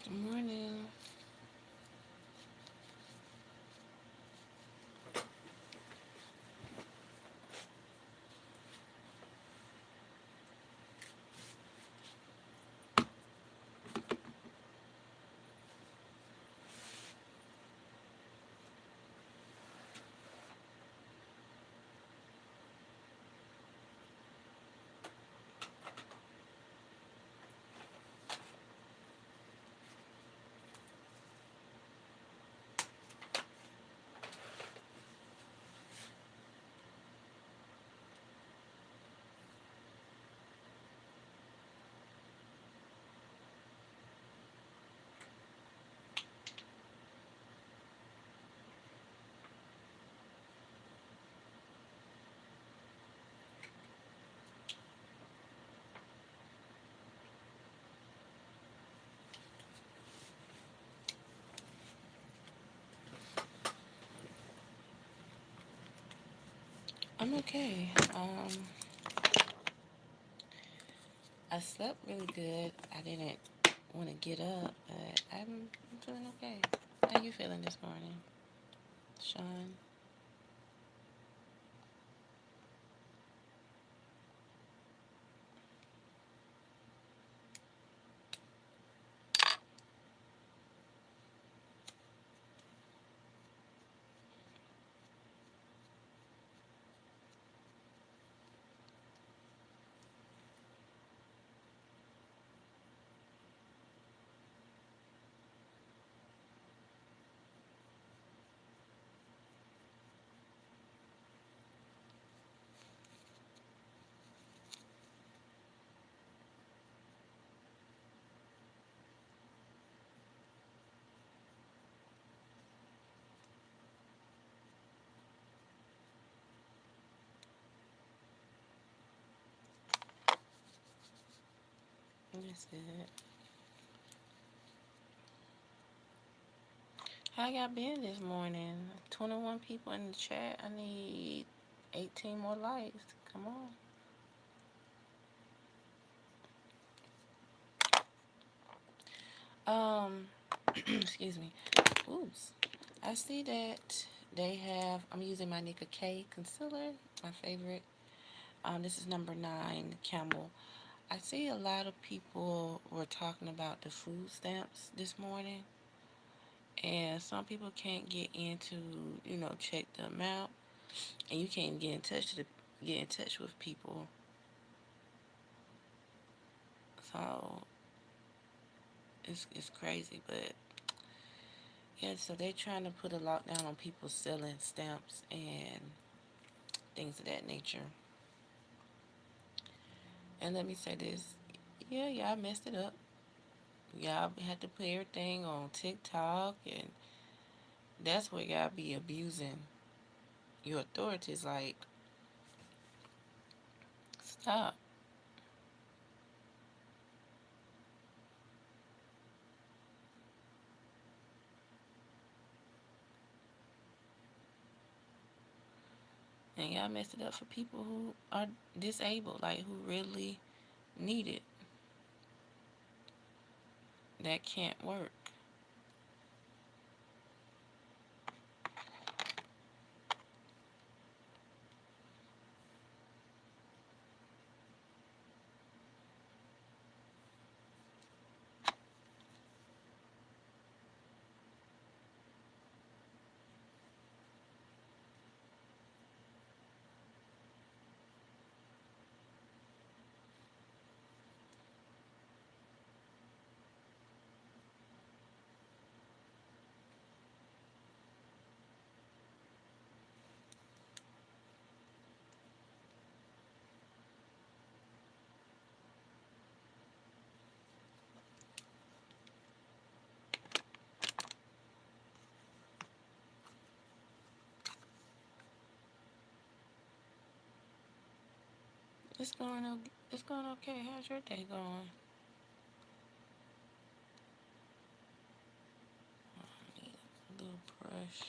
Good morning. I'm okay. I slept really good. I didn't want to get up, but I'm feeling okay. How you feeling this morning, Sean? That's good. How y'all been this morning? 21 people in the chat. I need 18 more likes. Come on. Excuse me. Oops. I see that they have. I'm using my Nika K concealer, my favorite. This is number 9, Campbell. I see a lot of people were talking about the food stamps this morning, and some people can't get into, check the amount, and you can't get in touch with people. So it's crazy, but yeah. So they're trying to put a lockdown on people selling stamps and things of that nature. And let me say this, yeah, y'all messed it up. Y'all had to put everything on TikTok, and that's where y'all be abusing your authorities. Like, stop. And y'all messed it up for people who are disabled, like who really need it, that can't work. It's going okay. How's your day going? I need a little brush.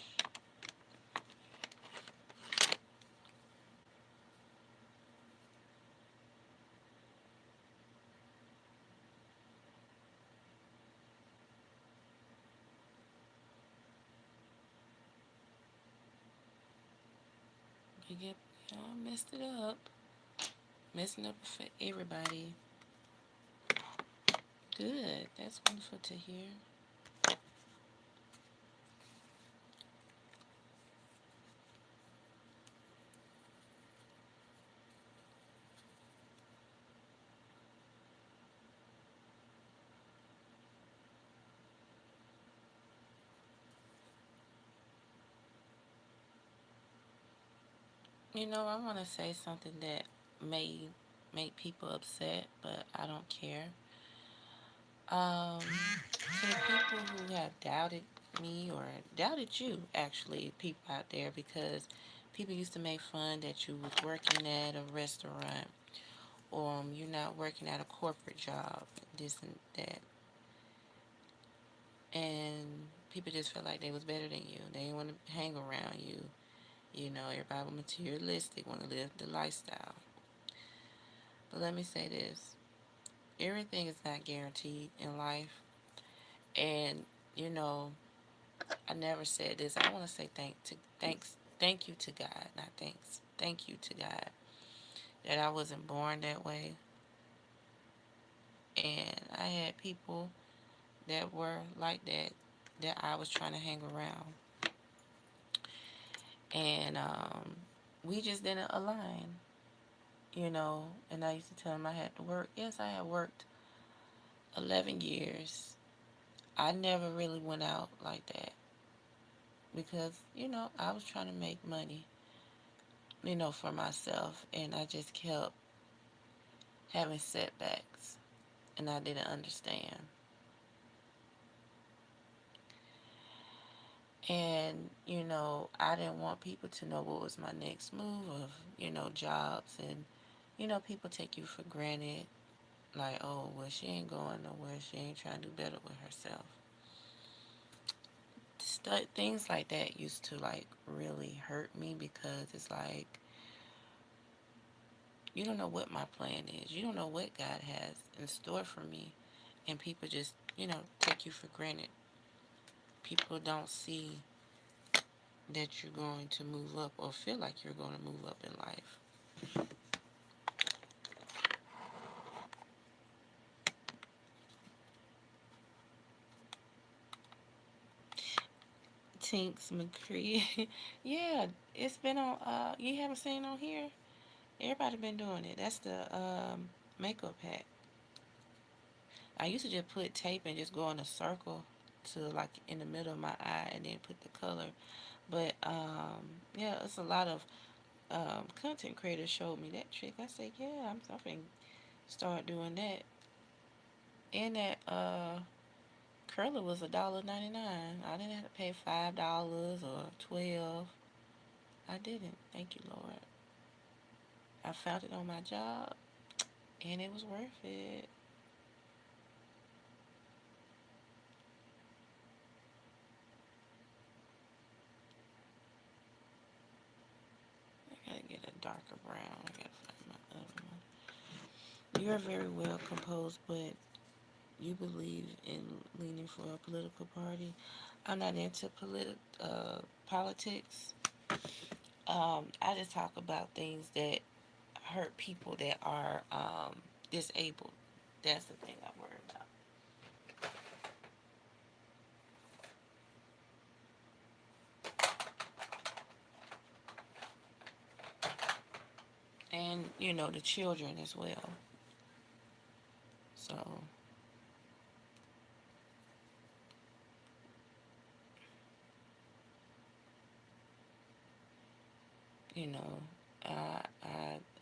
You get, messed it up. Messing up for everybody. Good. That's wonderful to hear. I want to say something that may make people upset, but I don't care. To the people who have doubted me or doubted you, actually, people out there, because people used to make fun that you was working at a restaurant or you're not working at a corporate job, this and that, and people just felt like they was better than you. They didn't want to hang around you. Everybody was materialistic, want to live the lifestyle. But let me say this: everything is not guaranteed in life, and you know, I never said this. I want to say thank you to God, not thanks. Thank you to God that I wasn't born that way, and I had people that were like that I was trying to hang around, and we just didn't align. And I used to tell them I had to work. Yes, I had worked 11 years. I never really went out like that because, I was trying to make money, for myself, and I just kept having setbacks, and I didn't understand. And, I didn't want people to know what was my next move of, jobs. And, people take you for granted. Like, oh, well, she ain't going nowhere. She ain't trying to do better with herself. Things like that used to, like, really hurt me because it's like, you don't know what my plan is. You don't know what God has in store for me. And people just, take you for granted. People don't see that you're going to move up or feel like you're going to move up in life. Tinks McCree. Yeah, it's been on, you haven't seen on here? Everybody been doing it. That's the makeup pack. I used to just put tape and just go in a circle to like in the middle of my eye and then put the color. But yeah, it's a lot of content creators showed me that trick. I said, yeah, I'm going to start doing that. And that curler was $1.99. I didn't have to pay $5 or 12. I didn't. Thank you, Lord. I found it on my job, and it was worth it. I gotta get a darker brown. I gotta find my other one. You are very well composed, but you believe in leaning for a political party. I'm not into politics. I just talk about things that hurt people that are disabled. That's the thing I worry about. And, the children as well. So, you know,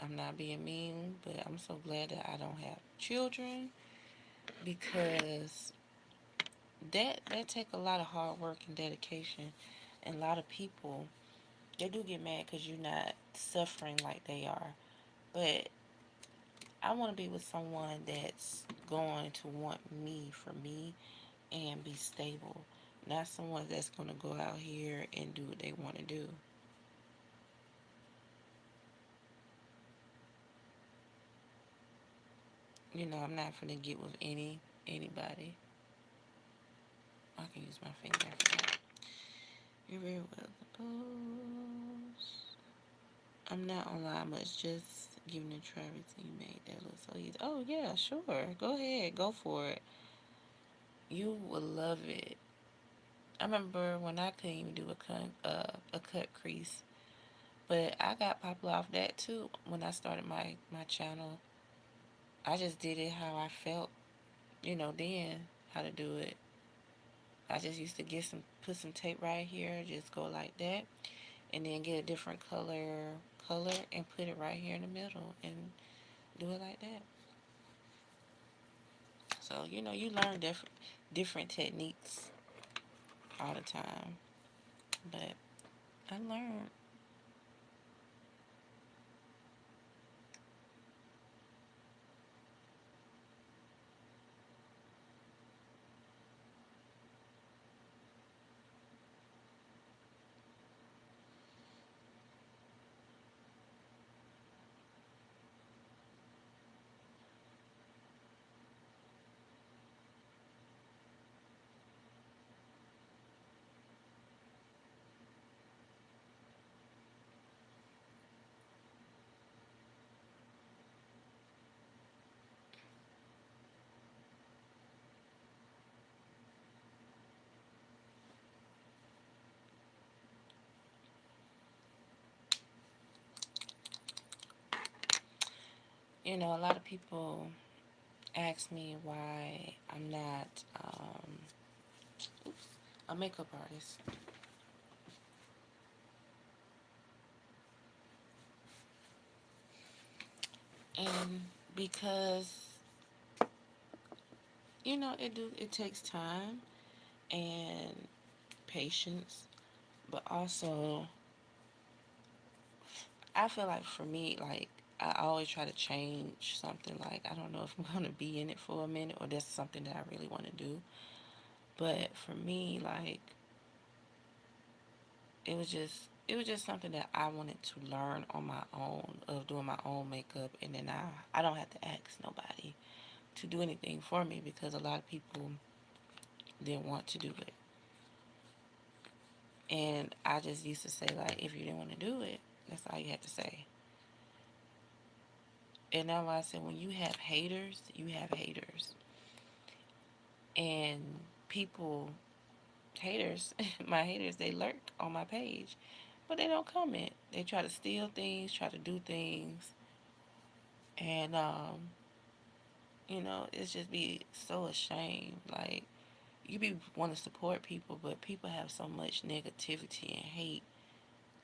I'm not being mean, but I'm so glad that I don't have children because that take a lot of hard work and dedication, and a lot of people they do get mad because you're not suffering like they are. But I want to be with someone that's going to want me for me and be stable, not someone that's going to go out here and do what they want to do. I'm not going to get with anybody. I can use my finger for that. You're very well composed. I'm not online much, just giving a try everything you made. That looks so easy. Oh, yeah, sure. Go ahead. Go for it. You will love it. I remember when I couldn't even do a cut crease, but I got popular off that too. When I started my channel, I just did it how I felt, then how to do it. I just used to put some tape right here, just go like that, and then get a different color and put it right here in the middle and do it like that. So you learn different techniques all the time, but I learned. A lot of people ask me why I'm not a makeup artist, and because it takes time and patience, but also I feel like for me, like I always try to change something. Like I don't know if I'm gonna be in it for a minute or that's something that I really want to do. But for me, like it was just something that I wanted to learn on my own of doing my own makeup, and then I don't have to ask nobody to do anything for me because a lot of people didn't want to do it. And I just used to say, like, if you didn't want to do it, that's all you had to say. And that's why I said, when you have haters, you have haters. And people, haters, my haters, they lurk on my page, but they don't comment. They try to steal things, try to do things, and it's just be so ashamed. Like you be want to support people, but people have so much negativity and hate.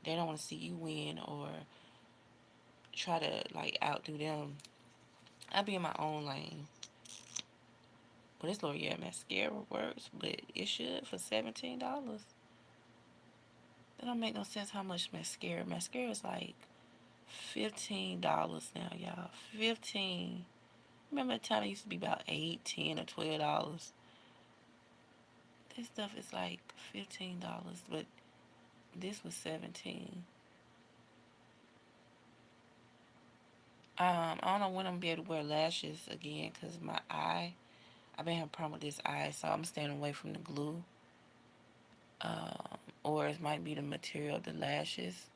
They don't want to see you win or try to like outdo them. I be in my own lane. But this L'Oreal mascara works, but it should for $17. That don't make no sense how much mascara. Mascara is like $15 now, y'all. 15. Remember the time it used to be about 8, 10, or $12? This stuff is like $15, but this was 17. I don't know when I'm gonna be able to wear lashes again because my eye. I've been having a problem with this eye, so I'm staying away from the glue. Or it might be the material of the lashes.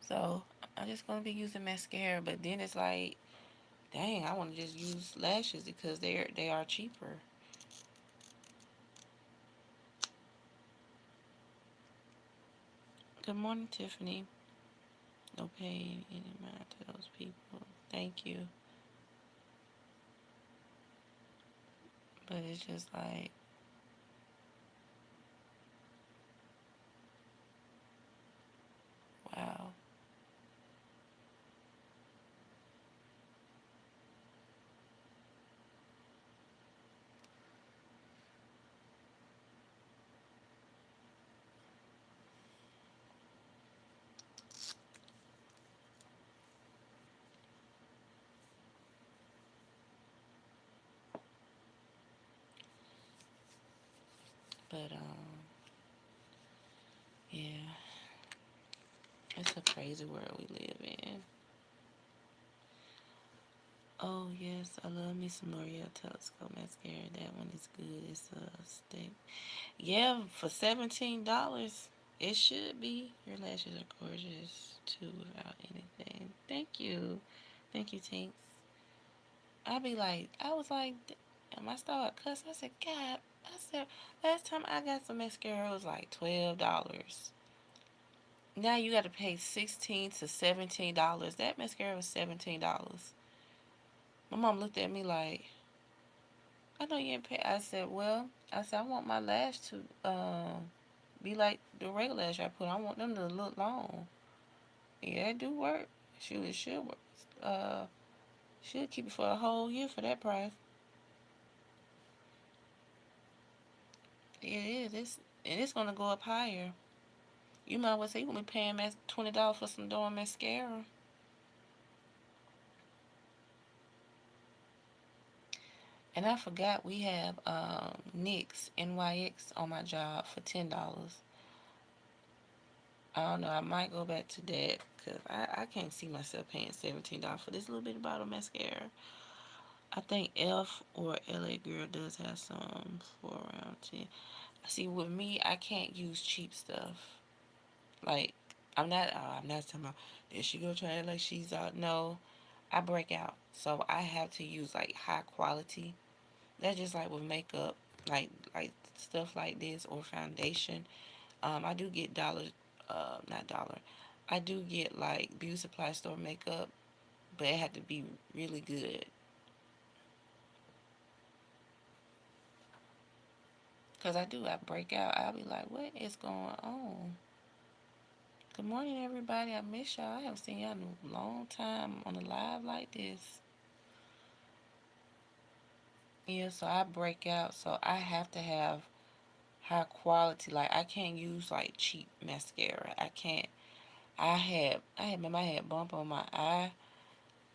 So I'm just gonna be using mascara, but then it's like, dang, I want to just use lashes because they are cheaper. Good morning, Tiffany. No pain any mind to those people. Thank you. But it's just like, wow. But yeah, it's a crazy world we live in. Oh yes, I love me some L'Oreal Telescope mascara. That one is good. It's a stick. Yeah, for $17. It should be. Your lashes are gorgeous too without anything. Thank you. Thank you, Tinks. I was like, and I started cussing. I said, God, I said, last time I got some mascara, it was like $12. Now you got to pay $16 to $17. That mascara was $17. My mom looked at me like, I know you ain't pay. I said, well, I said, I want my lash to be like the regular lash I put. I want them to look long. Yeah, it do work. It should work. Uh, should keep it for a whole year for that price. It is. And it's gonna go up higher. You might well say you gonna be paying $20 for some darn mascara. And I forgot we have NYX on my job for $10. I don't know. I might go back to that because I can't see myself paying $17 for this little bitty bottle of mascara. I think F or LA Girl does have some for around 10. See, with me, I can't use cheap stuff. Like, I'm not talking about, did she go try it like she's out? No, I break out. So I have to use like high quality. That's just like with makeup, like stuff like this or foundation. I do get not dollar. I do get like beauty supply store makeup, but it had to be really good. Cause I break out. I'll be like, what is going on? Good morning, everybody. I miss y'all. I haven't seen y'all in a long time on a live like this. Yeah, so I break out. So I have to have high quality. Like I can't use like cheap mascara. I can't. Remember I had bump on my eye.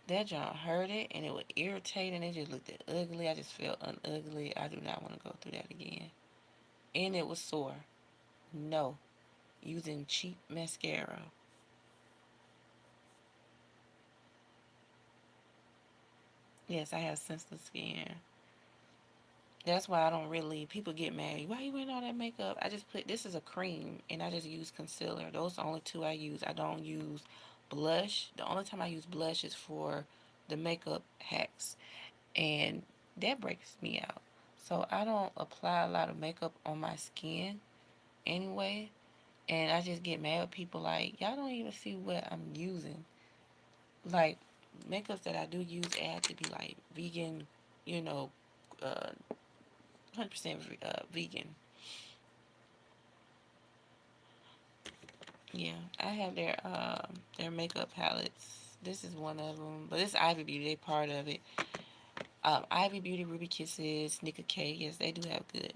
That joint hurt it and it was irritating. It just looked ugly. I just felt unugly. I do not want to go through that again. And it was sore. No, using cheap mascara. Yes, I have sensitive skin. That's why I don't really. People get mad. Why you wearing all that makeup? I just put this is a cream, and I just use concealer. Those are the only two I use. I don't use blush. The only time I use blush is for the makeup hacks, and that breaks me out. So I don't apply a lot of makeup on my skin anyway, and I just get mad with people like y'all don't even see what I'm using. Like makeups that I do use, it had to be like vegan, you know, 100% vegan. Yeah, I have their makeup palettes. This is one of them, but it's Ivy Beauty. They part of it. Ivy Beauty, Ruby Kisses, Nika K. Yes, they do have good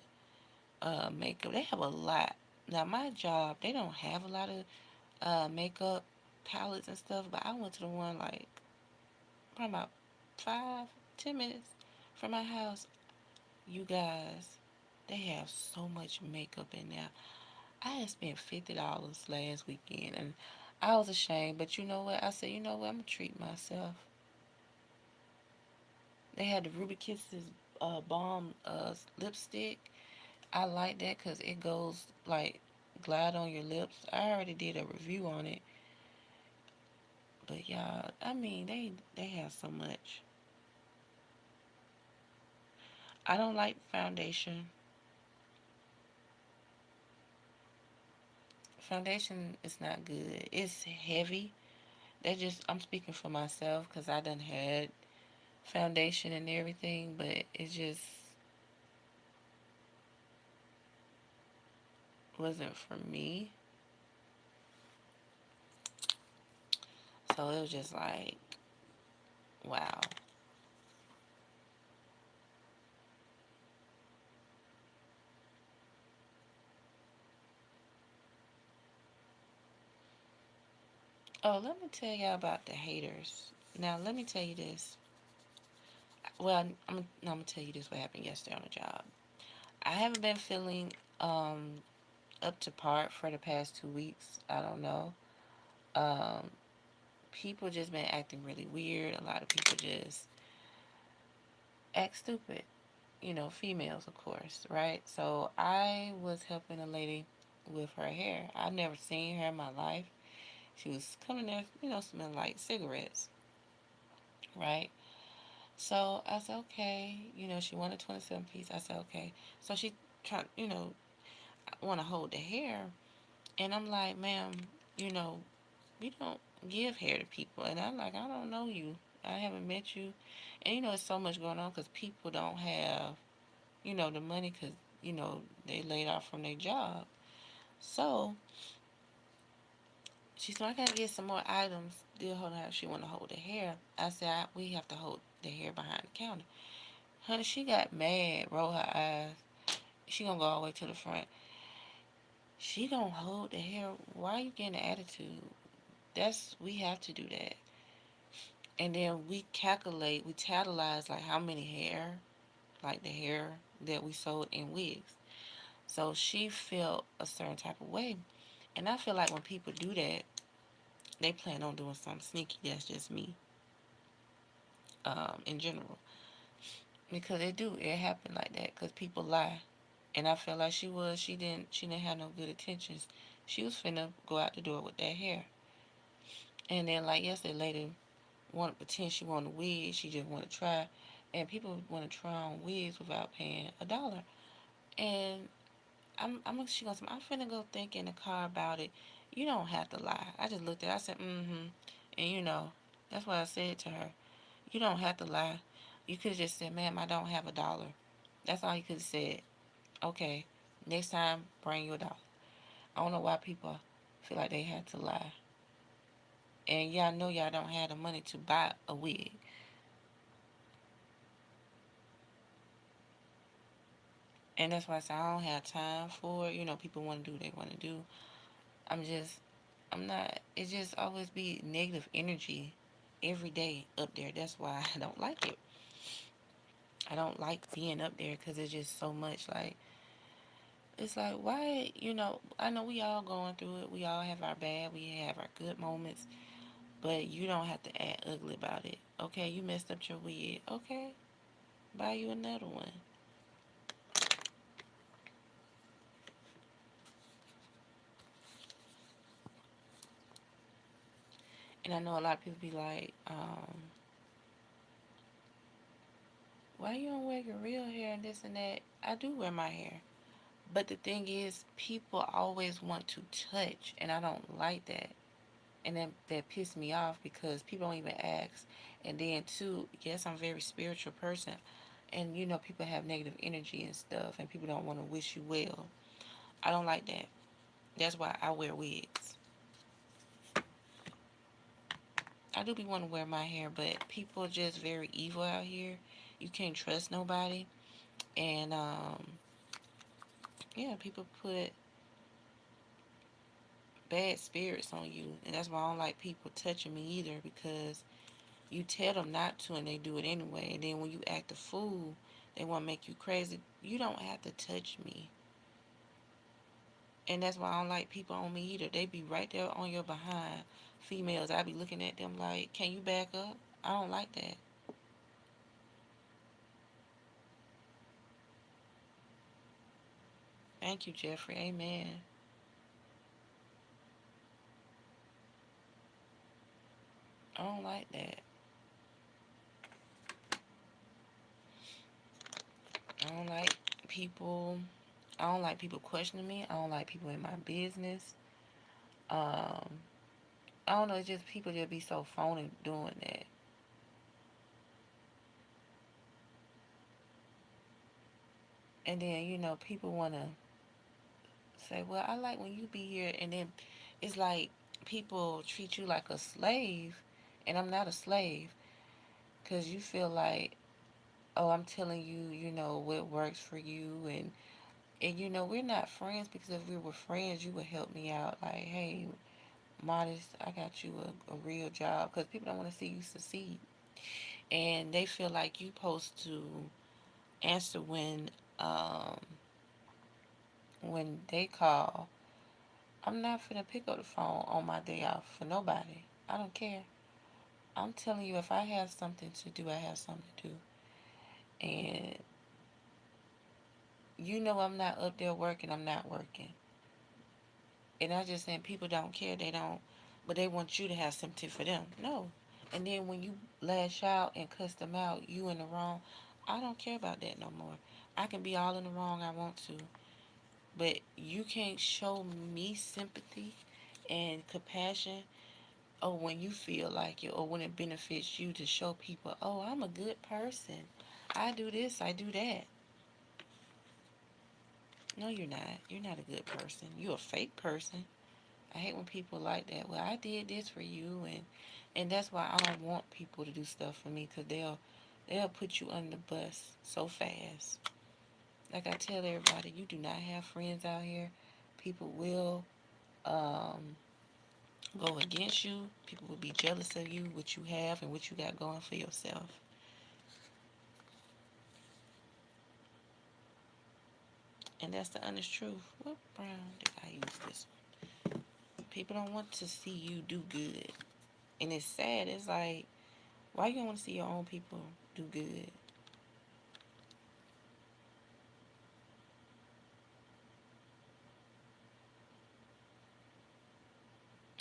makeup. They have a lot. Now my job, they don't have a lot of makeup palettes and stuff, but I went to the one like probably about 5, 10 minutes from my house. You guys, they have so much makeup in there. I had spent $50 last weekend and I was ashamed, but you know what? I said, you know what? I'm gonna treat myself. They had the Ruby Kisses balm lipstick. I like that because it goes like glide on your lips. I already did a review on it, but y'all, I mean, they have so much. I don't like foundation. Foundation is not good. It's heavy. That just I'm speaking for myself because I done had foundation and everything, but it just wasn't for me. So it was just like, wow. Oh, let me tell y'all about the haters. Now, let me tell you this. Well, no, I'm gonna tell you this what happened yesterday on the job. I haven't been feeling up to par for the past 2 weeks. I don't know. Um, People just been acting really weird. A lot of people just act stupid. You know, females, of course, right? So I was helping a lady. with her hair. I never seen her in my life. She was coming there, smelling like cigarettes, right? So I said, okay. She wanted 27 piece. I said, okay. So she tried, want to hold the hair. And I'm like, ma'am, you know, we don't give hair to people. And I'm like, I don't know you. I haven't met you. And, it's so much going on because people don't have, the money because, they laid off from their job. So she said, I got to get some more items. Still holding her. She want to hold the hair. I said, we have to hold the hair behind the counter. Honey, she got mad, rolled her eyes. She gonna go all the way to the front. She gonna hold the hair. Why are you getting an attitude? We have to do that. And then we calculate, we totalize like how many hair, like the hair that we sold in wigs. So she felt a certain type of way. And I feel like when people do that, they plan on doing something sneaky. That's just me, in general. Because it do, it happen like that because people lie. And I felt like she didn't have no good intentions. She was finna go out the door with that hair. And then like yesterday, lady wanted to pretend she wanted a wig. She just wanted to try. And people want to try on wigs without paying $1. And she goes, I'm finna go think in the car about it. You don't have to lie. I just looked at her. I said, mm-hmm. And that's what I said to her. You don't have to lie. You could have just said, ma'am, I don't have $1. That's all you could have said. Okay, next time, bring you $1. I don't know why people feel like they had to lie. And y'all know y'all don't have the money to buy a wig. And that's why I say I don't have time for it. People want to do what they want to do. I'm just, I'm not, it just always be negative energy every day up there. That's why I don't like it. I don't like being up there because it's just so much like, it's like, why, I know we all going through it. We all have our bad, we have our good moments, but you don't have to act ugly about it. Okay, you messed up your wig. Okay, buy you another one. And I know a lot of people be like, why you don't wear your real hair and this and that? I do wear my hair. But the thing is, people always want to touch, and I don't like that. And that pissed me off because people don't even ask. And then, too, yes, I'm a very spiritual person. And, people have negative energy and stuff, and people don't want to wish you well. I don't like that. That's why I wear wigs. I do be wanting to wear my hair, but people are just very evil out here. You can't trust nobody. And, yeah, people put bad spirits on you. And that's why I don't like people touching me either because you tell them not to and they do it anyway. And then when you act a fool, they want to make you crazy. You don't have to touch me. And that's why I don't like people on me either. They be right there on your behind. Females, I be looking at them like, can you back up? I don't like that. Thank you, Jeffrey. Amen. I don't like that. I don't like people. I don't like people questioning me. I don't like people in my business. Um, I don't know. It's just people just be so phony doing that. And then, people want to say, well, I like when you be here. And then it's like people treat you like a slave. And I'm not a slave. Because you feel like, oh, I'm telling you, what works for you. And we're not friends because if we were friends, you would help me out. Like, hey, Modest, I got you a real job. Because people don't want to see you succeed. And they feel like you supposed to answer when they call. I'm not finna pick up the phone on my day off for nobody. I don't care. I'm telling you, if I have something to do, I have something to do. And I'm not up there working, I'm not working. And I just saying people don't care. They don't, but they want you to have sympathy for them. No. And then when you lash out and cuss them out, you in the wrong. I don't care about that no more. I can be all in the wrong I want to, but you can't show me sympathy and compassion. Or when you feel like it, or when it benefits you to show people, oh, I'm a good person. I do this, I do that. No, you're not. You're not a good person. You're a fake person. I hate when people like that. Well, I did this for you, and that's why I don't want people to do stuff for me, because they'll put you under the bus so fast. Like I tell everybody, you do not have friends out here. People will um, go against you. People will be jealous of you, what you have and what you got going for yourself. And that's the honest truth. What brown did I use this one? People don't want to see you do good. And it's sad. It's like, why you don't want to see your own people do good?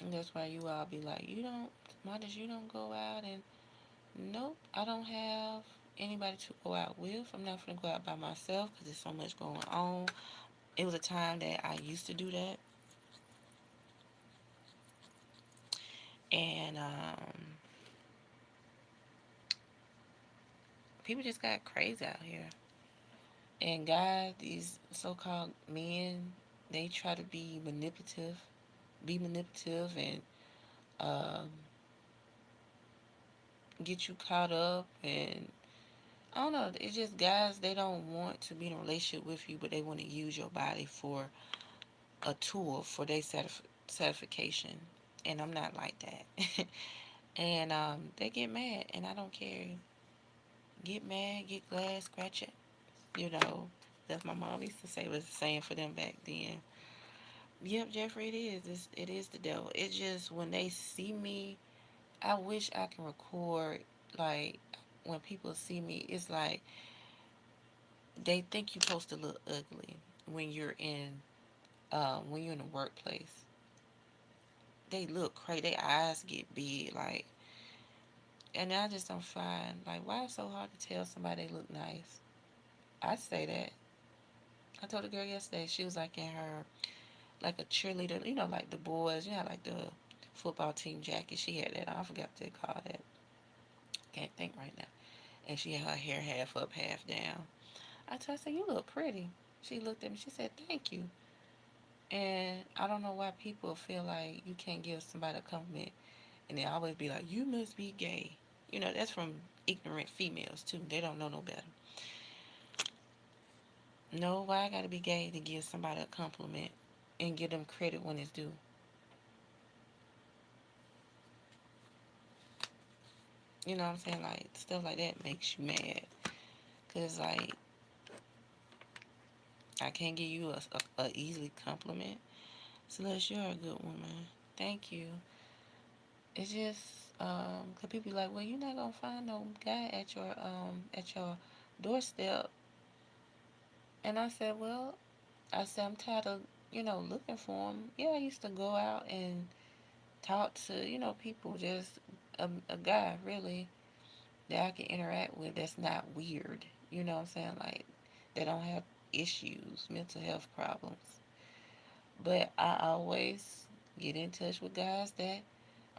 And that's why you all be like, you don't, mothers, you don't go out. And nope, I don't have anybody to go out with. I'm not going to go out by myself because there's so much going on. It was a time that I used to do that. And people just got crazy out here. And guys, these so-called men, they try to be manipulative, and um, get you caught up. And I don't know, it's just guys, they don't want to be in a relationship with you, but they want to use your body for a tool for their satisfaction. And I'm not like that. And they get mad, and I don't care. Get mad, get glad, scratch it. You know, that's my mom used to say was the same for them back then. Yep, Jeffrey, it is. It is the devil. It's just when they see me, I wish I can record, like, when people see me, it's like they think you're supposed to look ugly when you're in the workplace. They look crazy. Their eyes get big, like, and I just don't find, like, why it's so hard to tell somebody they look nice. I say that. I told a girl yesterday, she was like in her, like a cheerleader, like the boys, like the football team jacket. She had that on. I forgot what they call that. Can't think right now. And she had her hair half up, half down. I told her, I said, you look pretty. She looked at me, she said, thank you. And I don't know why people feel like you can't give somebody a compliment and they always be like, you must be gay. That's from ignorant females too. They don't know no better. No, why I gotta be gay to give somebody a compliment and give them credit when it's due? You know what I'm saying? Like, stuff like that makes you mad. Cause like, I can't give you a easily compliment. Celeste, you're a good woman. Thank you. It's just, cause people be like, well, you're not gonna find no guy at your doorstep. And I said, well, I'm tired of, looking for him. Yeah, I used to go out and talk to, people, just a guy, really, that I can interact with that's not weird. You know what I'm saying? Like, they don't have issues, mental health problems. But I always get in touch with guys that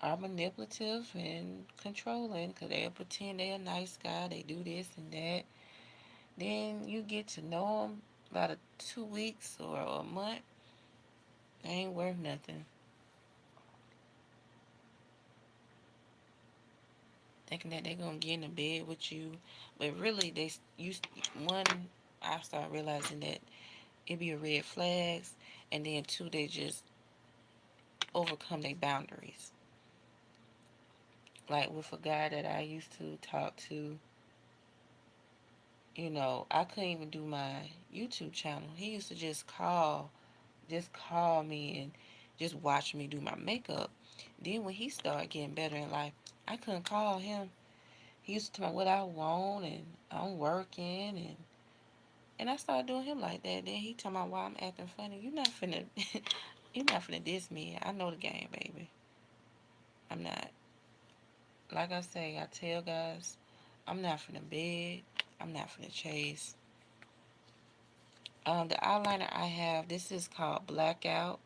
are manipulative and controlling because they'll pretend they're a nice guy, they do this and that. Then you get to know them about 2 weeks or a month, they ain't worth nothing. Thinking that they're gonna get in the bed with you, but really one. I start realizing that it be a red flags, and then two, they just overcome their boundaries. Like with a guy that I used to talk to, I couldn't even do my YouTube channel. He used to just call me and just watch me do my makeup. Then when he started getting better in life, I couldn't call him. He used to tell me what I want and I'm working and I started doing him like that. Then he told me why I'm acting funny. You not finna You not finna diss me. I know the game, baby. I'm not. Like I say, I tell guys, I'm not finna beg. I'm not finna chase. The eyeliner I have, this is called Blackout.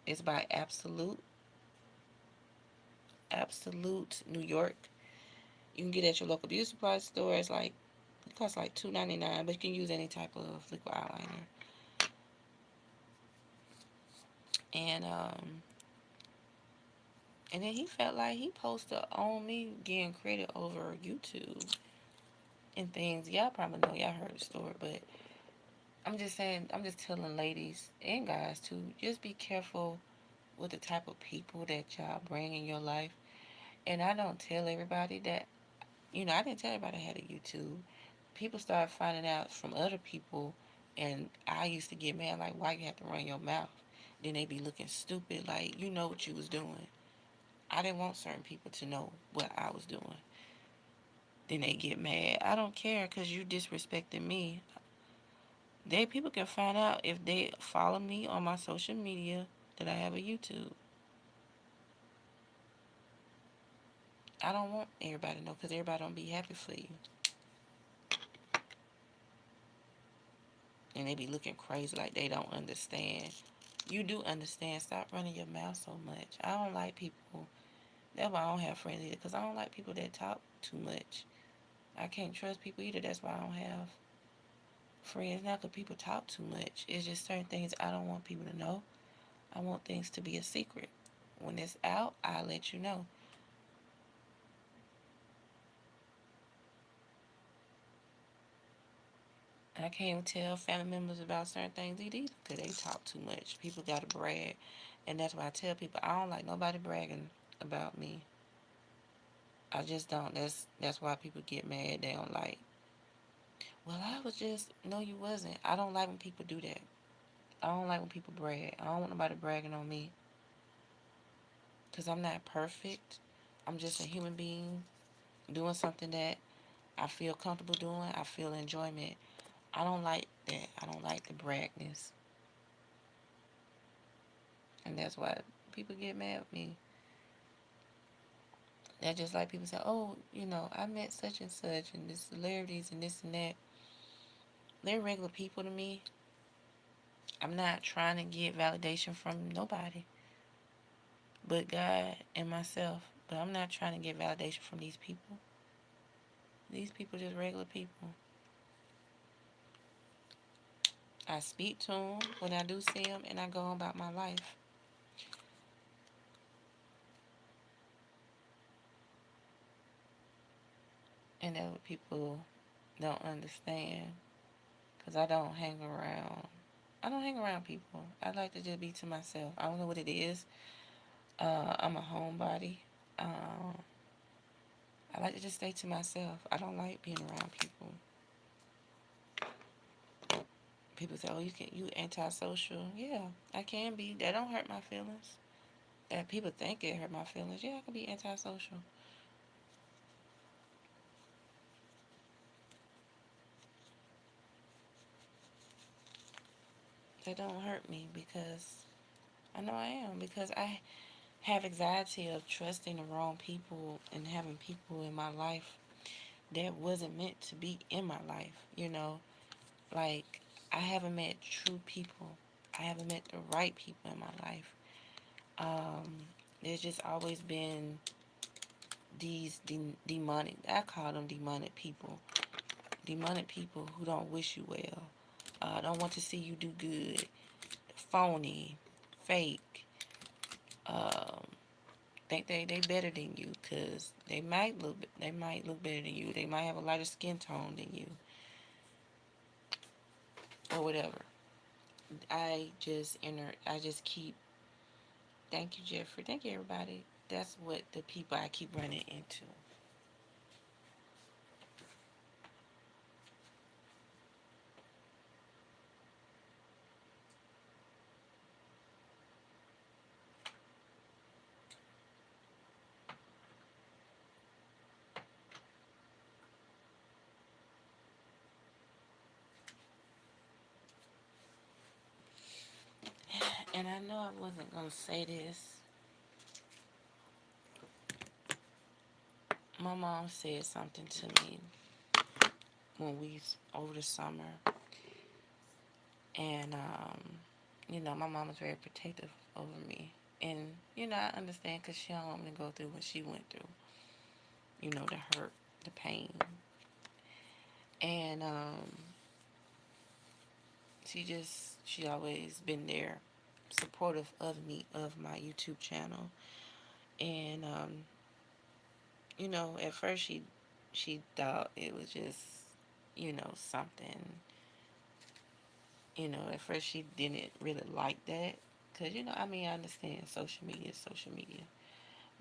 It's by Absolute New York. You can get it at your local beauty supply store. It costs like $2.99, but you can use any type of liquid eyeliner. And and then he felt like he posted on me getting credit over YouTube and things. Y'all probably know, y'all heard the story, but I'm just saying, I'm just telling ladies and guys too, just be careful with the type of people that y'all bring in your life. And I don't tell everybody that, I didn't tell everybody I had a YouTube. People start finding out from other people, and I used to get mad, like, why you have to run your mouth? Then they be looking stupid, like, you know what you was doing. I didn't want certain people to know what I was doing. Then they get mad. I don't care because you disrespecting me. People can find out if they follow me on my social media that I have a YouTube. I don't want everybody to know because everybody don't be happy for you. And they be looking crazy like they don't understand. You do understand. Stop running your mouth so much. I don't like people. That's why I don't have friends either, because I don't like people that talk too much. I can't trust people either. That's why I don't have friends now, because people talk too much. It's just certain things I don't want people to know. I want things to be a secret. When it's out, I'll let you know. I can't even tell family members about certain things either because they talk too much. People got to brag. And that's why I tell people I don't like nobody bragging about me. I just don't. That's why people get mad. They don't like. Well, I was just no, you wasn't. I don't like when people do that. I don't like when people brag. I don't want nobody bragging on me because I'm not perfect. I'm just a human being doing something that I feel comfortable doing. I feel enjoyment. I don't like that. I don't like the bragness, and that's why people get mad at me. That's just like people say, "Oh, I met such and such, and this celebrities and this and that." They're regular people to me. I'm not trying to get validation from nobody but God and myself. But I'm not trying to get validation from these people. These people just regular people. I speak to them when I do see them, and I go on about my life. And that's what people don't understand. Because I don't hang around. I don't hang around people. I like to just be to myself. I don't know what it is. I'm a homebody. Um, I like to just stay to myself. I don't like being around people. People say, "Oh, you antisocial." Yeah, I can be. That don't hurt my feelings. That people think it hurt my feelings. Yeah, I can be antisocial. That don't hurt me because I know I am, because I have anxiety of trusting the wrong people and having people in my life that wasn't meant to be in my life. Like, I haven't met true people. I haven't met the right people in my life. There's just always been these demonic, I call them demonic people. Demonic people who don't wish you well, don't want to see you do good, phony, fake, um, think they better than you because they might look better than you. They might have a lighter skin tone than you or whatever. I just keep. Thank you, Jeffrey. Thank you, everybody. That's what the people I keep running into. And I know I wasn't going to say this. My mom said something to me when we over the summer, and my mom was very protective over me, and I understand because she don't want me to go through what she went through, the hurt, the pain, and she always been there, supportive of me, of my YouTube channel, and at first she thought it was just something. At first she didn't really like that because I understand social media is social media,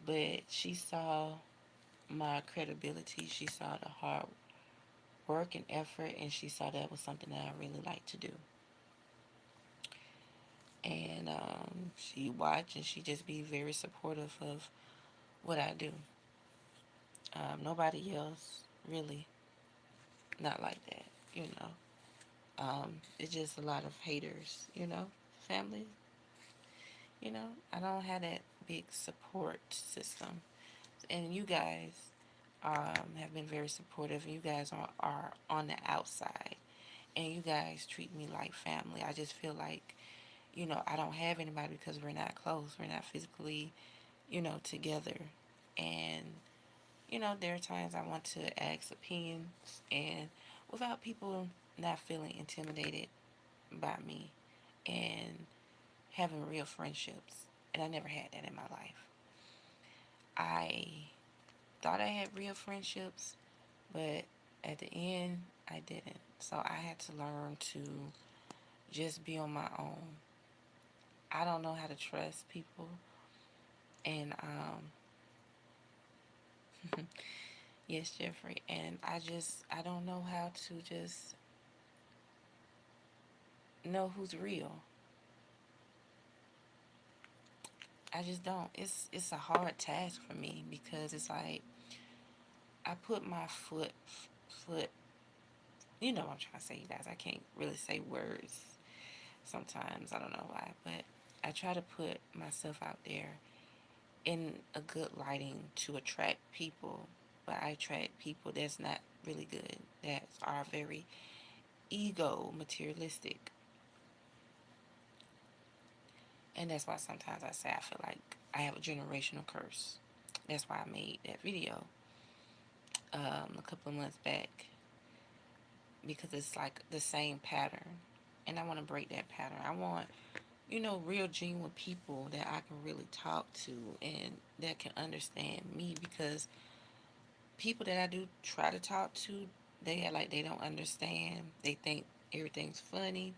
but she saw my credibility, she saw the hard work and effort, and she saw that was something that I really like to do. And she watched and she just be very supportive of what I do. Nobody else really not like that, you know. It's just a lot of haters, family. I don't have that big support system. And you guys have been very supportive, and you guys are on the outside, and you guys treat me like family. I just feel like, I don't have anybody because we're not close. We're not physically, together. And, there are times I want to ask opinions, and without people not feeling intimidated by me and having real friendships. And I never had that in my life. I thought I had real friendships, but at the end, I didn't. So I had to learn to just be on my own. I don't know how to trust people, and yes, Jeffrey, and I don't know how to just know who's real. I just don't. It's a hard task for me because it's like I put my foot. You know what I'm trying to say, you guys. I can't really say words sometimes. I don't know why, but I try to put myself out there in a good lighting to attract people, but I attract people that's not really good, that are very ego materialistic. And that's why sometimes I say I feel like I have a generational curse. That's why I made that video a couple of months back, because it's like the same pattern. And I want to break that pattern. I want, real genuine people that I can really talk to and that can understand me, because people that I do try to talk to, they act like they don't understand. They think everything's funny.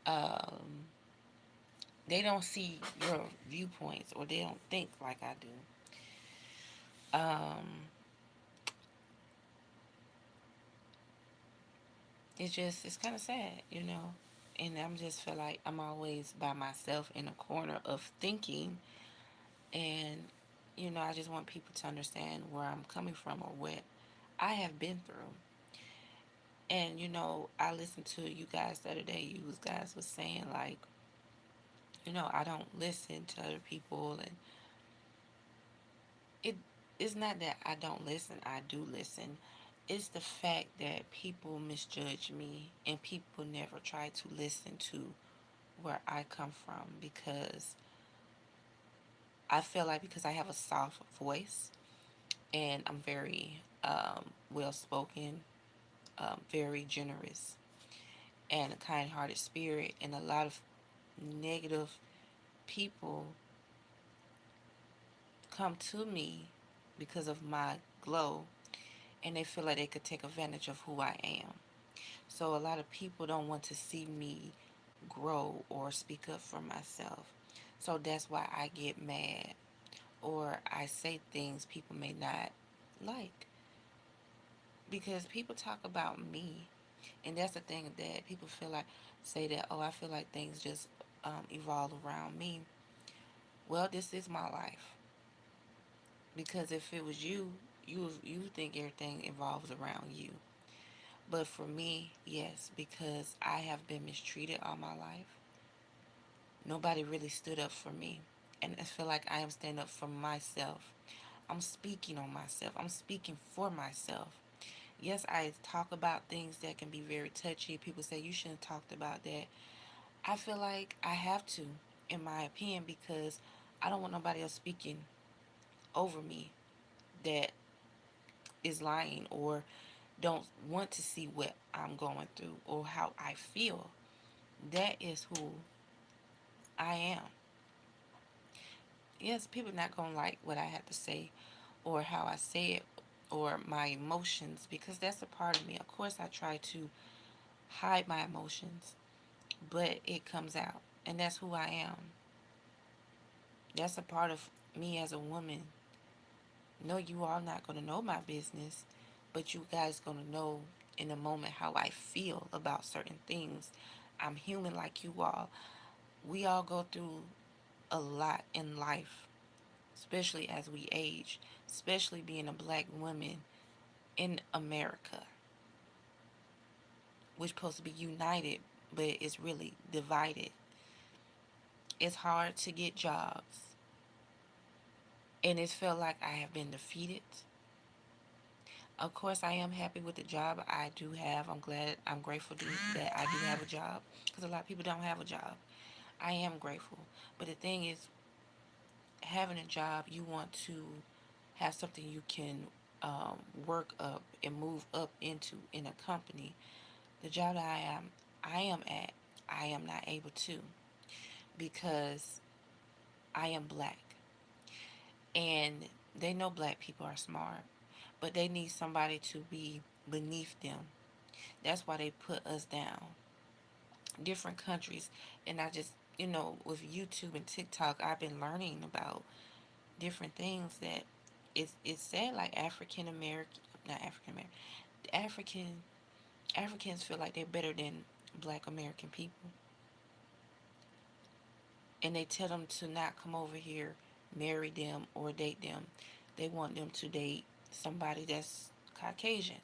Um, they don't see your viewpoints, or they don't think like I do. Um, it's kind of sad, And I'm just feel like I'm always by myself in a corner of thinking, and I just want people to understand where I'm coming from or what I have been through. And I listened to you guys the other day. You guys was saying like, I don't listen to other people, and it it's not that I don't listen. I do listen. It's the fact that people misjudge me, and people never try to listen to where I come from, because I feel like because I have a soft voice and I'm very well spoken, very generous, and a kind hearted spirit, and a lot of negative people come to me because of my glow, and they feel like they could take advantage of who I am. So a lot of people don't want to see me grow or speak up for myself. So that's why I get mad, or I say things people may not like, because people talk about me. And that's the thing, that people feel like, say that, oh, I feel like things just evolve around me. Well, this is my life. Because if it was you think everything evolves around you. But for me, yes, because I have been mistreated all my life. Nobody really stood up for me. And I feel like I am standing up for myself. I'm speaking on myself. I'm speaking for myself. Yes, I talk about things that can be very touchy. People say you shouldn't have talked about that. I feel like I have to, in my opinion, because I don't want nobody else speaking over me that is lying or don't want to see what I'm going through or how I feel. That is who I am. Yes, people not gonna like what I have to say or how I say it or my emotions because that's a part of me. Of course, I try to hide my emotions, but it comes out, and that's who I am. That's a part of me as a woman. No, you all not gonna know my business, but you guys gonna know in a moment how I feel about certain things. I'm human like you all. We all go through a lot in life, especially as we age, especially being a black woman in America, we're supposed to be united, but it's really divided. It's hard to get jobs, and it's felt like I have been defeated. Of course, I am happy with the job I do have. I'm glad, I'm grateful that I do have a job because a lot of people don't have a job. I am grateful. But the thing is, having a job, you want to have something you can work up and move up into in a company. The job that I am at, I am not able to because I am black. And they know black people are smart, but they need somebody to be beneath them. That's why they put us down. Different countries, and I just, with YouTube and TikTok, I've been learning about different things that it's said like African American, not African American, Africans feel like they're better than Black American people, and they tell them to not come over here, marry them or date them. They want them to date somebody that's Caucasian,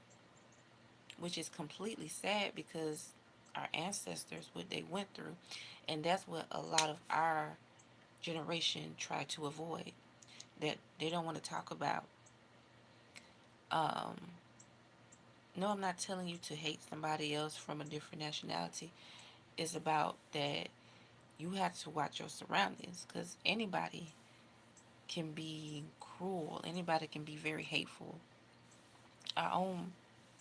which is completely sad because our ancestors, what they went through, and that's what a lot of our generation try to avoid. That they don't want to talk about. Um, no, I'm not telling you to hate somebody else from a different nationality. It's about that you have to watch your surroundings because anybody can be cruel. Anybody can be very hateful. Our own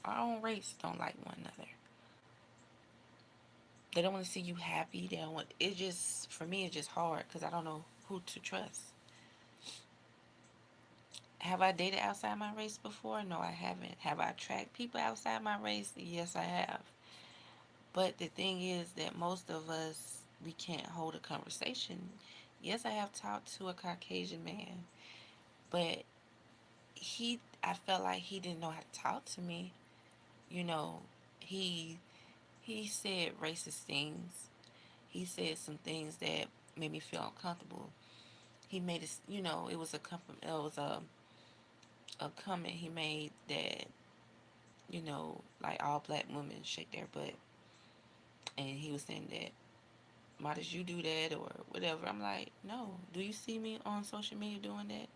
our own race don't like one another. They don't want to see you happy. They don't want. It just for me. It's just hard because I don't know who to trust. Have I dated outside my race before? No, I haven't. Have I attracted people outside my race? Yes, I have. But the thing is that most of us we can't hold a conversation. Yes, I have talked to a Caucasian man, but I felt like he didn't know how to talk to me. You know, he he said racist things. He said some things that made me feel uncomfortable. He made us, it was a comment he made that, like all black women shake their butt. And he was saying that, why did you do that or whatever? I'm like, no. Do you see me on social media doing that?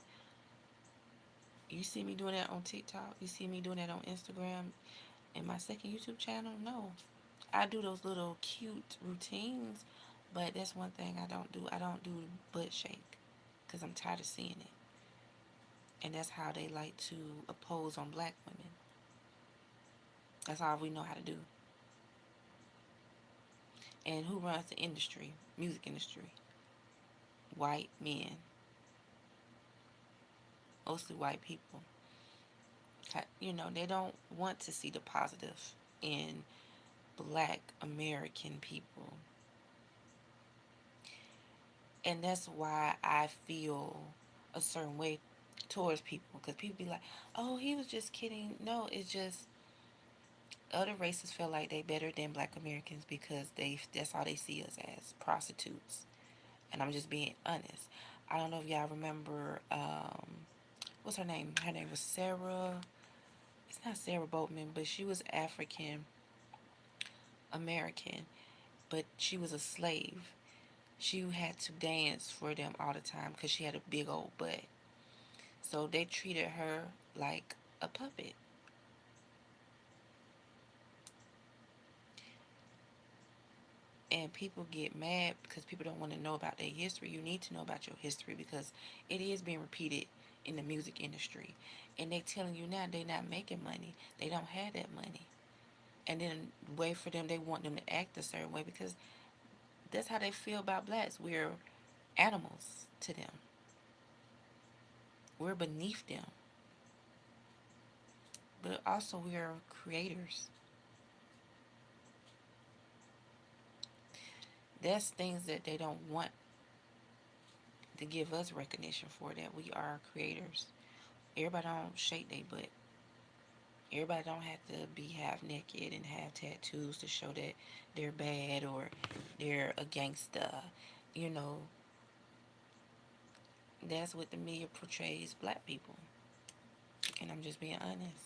You see me doing that on TikTok? You see me doing that on Instagram and my second YouTube channel? No. I do those little cute routines, but that's one thing I don't do. I don't do butt shake because I'm tired of seeing it. And that's how they like to oppose on black women. That's all we know how to do. And who runs the industry? Music industry. White men. Mostly white people. They don't want to see the positive in black American people. And that's why I feel a certain way towards people. Because people be like, oh, he was just kidding. No, it's just other races feel like they better than black Americans because that's all they see us as prostitutes. And I'm just being honest. I don't know if y'all remember, what's her name? Her name was Sarah. It's not Sarah Boatman, but she was African American, but she was a slave. She had to dance for them all the time because she had a big old butt. So they treated her like a puppet. And people get mad because people don't want to know about their history. You need to know about your history because it is being repeated in the music industry. And they telling you now they not making money. They don't have that money. And then way for them, they want them to act a certain way because that's how they feel about blacks. We're animals to them. We're beneath them. But also we are creators. That's things that they don't want to give us recognition for, that we are creators. Everybody don't shake their butt. Everybody don't have to be half naked and have tattoos to show that they're bad or they're a gangster. You know, that's what the media portrays black people. And I'm just being honest.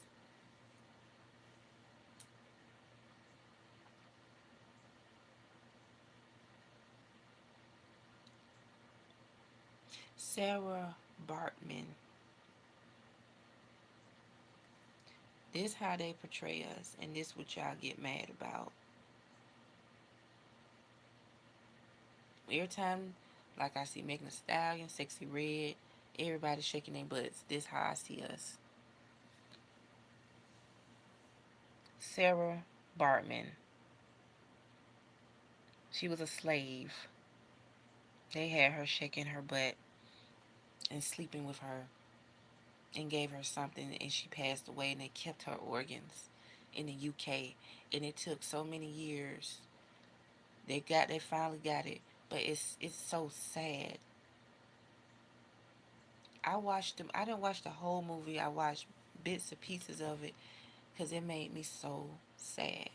Sarah Bartman. This how they portray us, and this what y'all get mad about. Every time, like I see Megan Thee Stallion, Sexy Red, everybody shaking their butts. This how I see us. Sarah Bartman. She was a slave. They had her shaking her butt and sleeping with her and gave her something, and she passed away, and they kept her organs in the UK, and it took so many years. They finally got it, but it's so sad. I watched them. I didn't watch the whole movie. I watched bits and pieces of it because it made me so sad.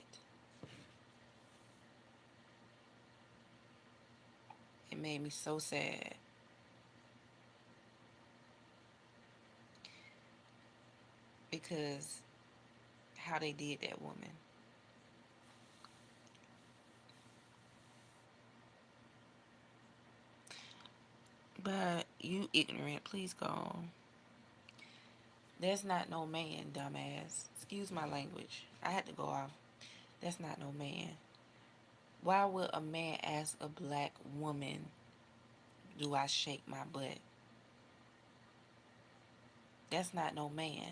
It made me so sad because how they did that woman. But you ignorant, please go on. That's not no man, dumbass. Excuse my language. I had to go off. That's not no man. Why would a man ask a black woman, do I shake my butt? That's not no man.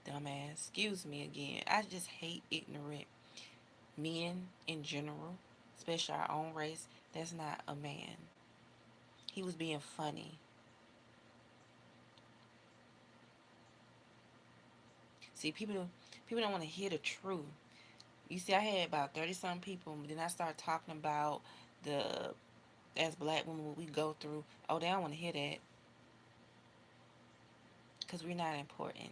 Dumbass. Excuse me again. I just hate ignorant men in general, especially our own race. That's not a man. He was being funny. See, people don't want to hear the truth. You see, I had about 30 some people, and then I started talking about the as black women what we go through. Oh, they don't want to hear that because we're not important.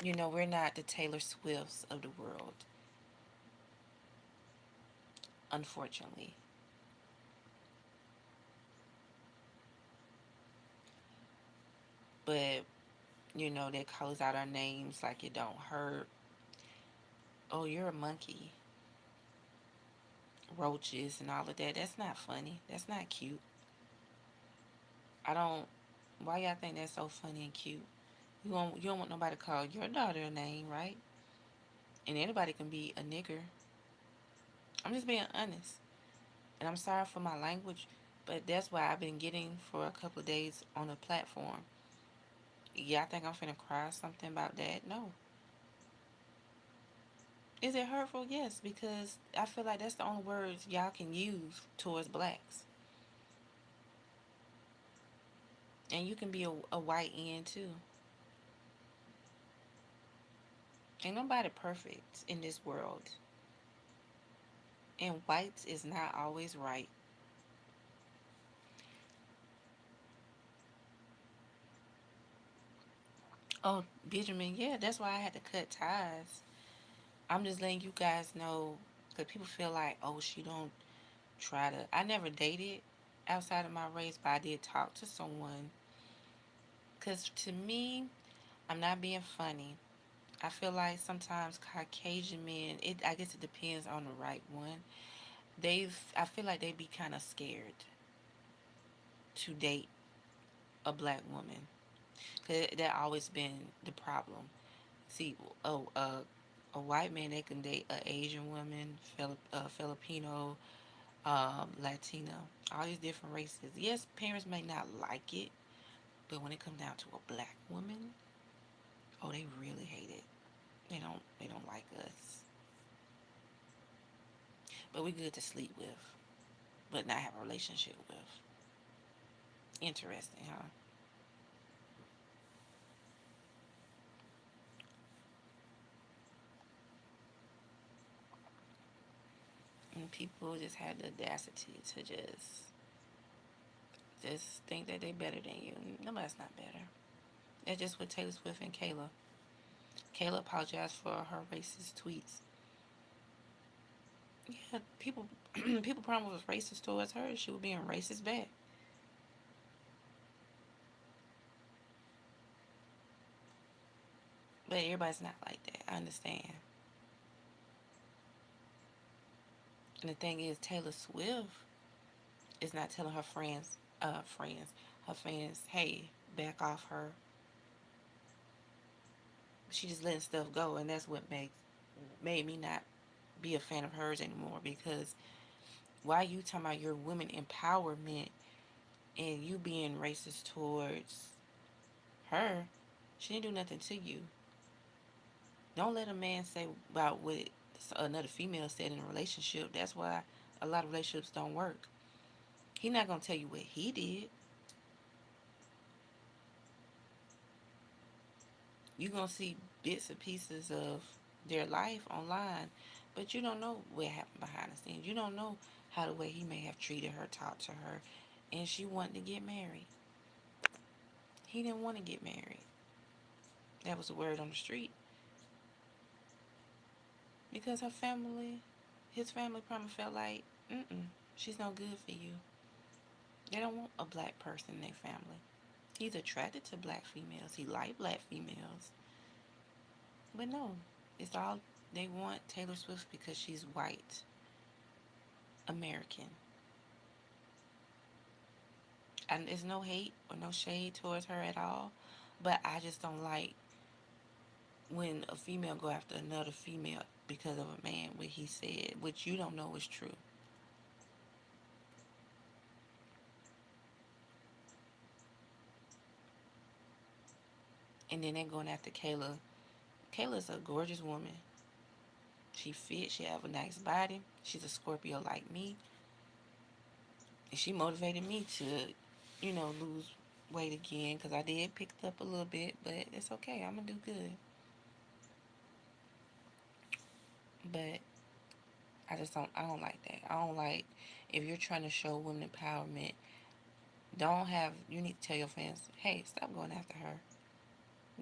You know, we're not the Taylor Swifts of the world, unfortunately. But, you know, they call us out our names like it don't hurt. Oh, you're a monkey. Roaches and all of that. That's not funny. That's not cute. I don't. Why y'all think that's so funny and cute? You don't want nobody to call your daughter a name, right? And anybody can be a nigger. I'm just being honest. And I'm sorry for my language, but that's why I've been getting for a couple of days on a platform. Yeah, I think I'm finna cry something about that. No. Is it hurtful? Yes, because I feel like that's the only words y'all can use towards blacks. And you can be a white end too. Ain't nobody perfect in this world. And whites is not always right. Oh, Benjamin, yeah, that's why I had to cut ties. I'm just letting you guys know because people feel like, oh, she don't try to. I never dated outside of my race, but I did talk to someone. Because to me, I'm not being funny. I feel like sometimes Caucasian men, I guess it depends on the right one. I feel like they be kind of scared to date a black woman. 'Cause that always been the problem. See, a white man, they can date a Asian woman, Filipino, Latino, all these different races. Yes, parents may not like it, but when it comes down to a black woman, oh, they really hate it. They don't like us. But we good to sleep with, but not have a relationship with. Interesting, huh? And people just had the audacity to just think that they better than you. Nobody's not better. That's just what Taylor Swift and Kayla. Kayla apologized for her racist tweets. Yeah, people probably was racist towards her. She was being racist back. But everybody's not like that. I understand. And the thing is, Taylor Swift is not telling her fans, hey, back off her. She just letting stuff go, and that's what made me not be a fan of hers anymore. Because why you talking about your women empowerment and you being racist towards her? She didn't do nothing to you. Don't let a man say about what another female said in a relationship. That's why a lot of relationships don't work. He not gonna tell you what he did. You gonna see bits and pieces of their life online, but you don't know what happened behind the scenes. You don't know how the way he may have treated her, talked to her, and she wanted to get married. He didn't want to get married. That was the word on the street because his family probably felt like, she's no good for you. They don't want a black person in their family. He's attracted to black females. He like black females. But no, it's all they want Taylor Swift because she's white, American. And there's no hate or no shade towards her at all. But I just don't like when a female go after another female because of a man, what he said, which you don't know is true. And then they're going after Kayla. Kayla's a gorgeous woman. She fit, she have a nice body. She's a Scorpio like me. And she motivated me to, lose weight again because I did pick it up a little bit, but it's okay. I'm going to do good. But I don't like that. I don't like if you're trying to show women empowerment, you need to tell your fans, hey, stop going after her.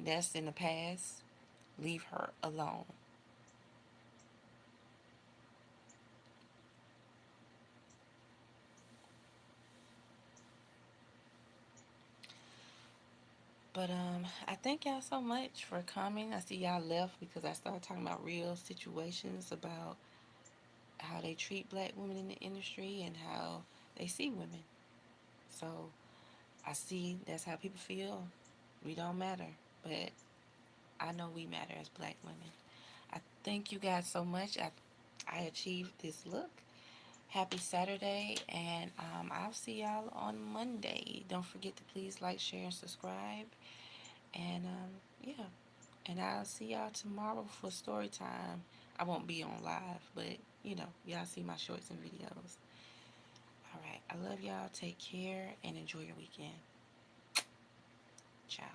That's in the past. Leave her alone. But I thank y'all so much for coming. I see y'all left because I started talking about real situations about how they treat black women in the industry and how they see women. So I see that's how people feel. We don't matter, but I know we matter as black women. I thank you guys so much. I achieved this look. Happy Saturday, and I'll see y'all on Monday. Don't forget to please like, share, and subscribe. And yeah, and I'll see y'all tomorrow for story time. I won't be on live, but y'all see my shorts and videos. All right, I love y'all. Take care and enjoy your weekend. Ciao.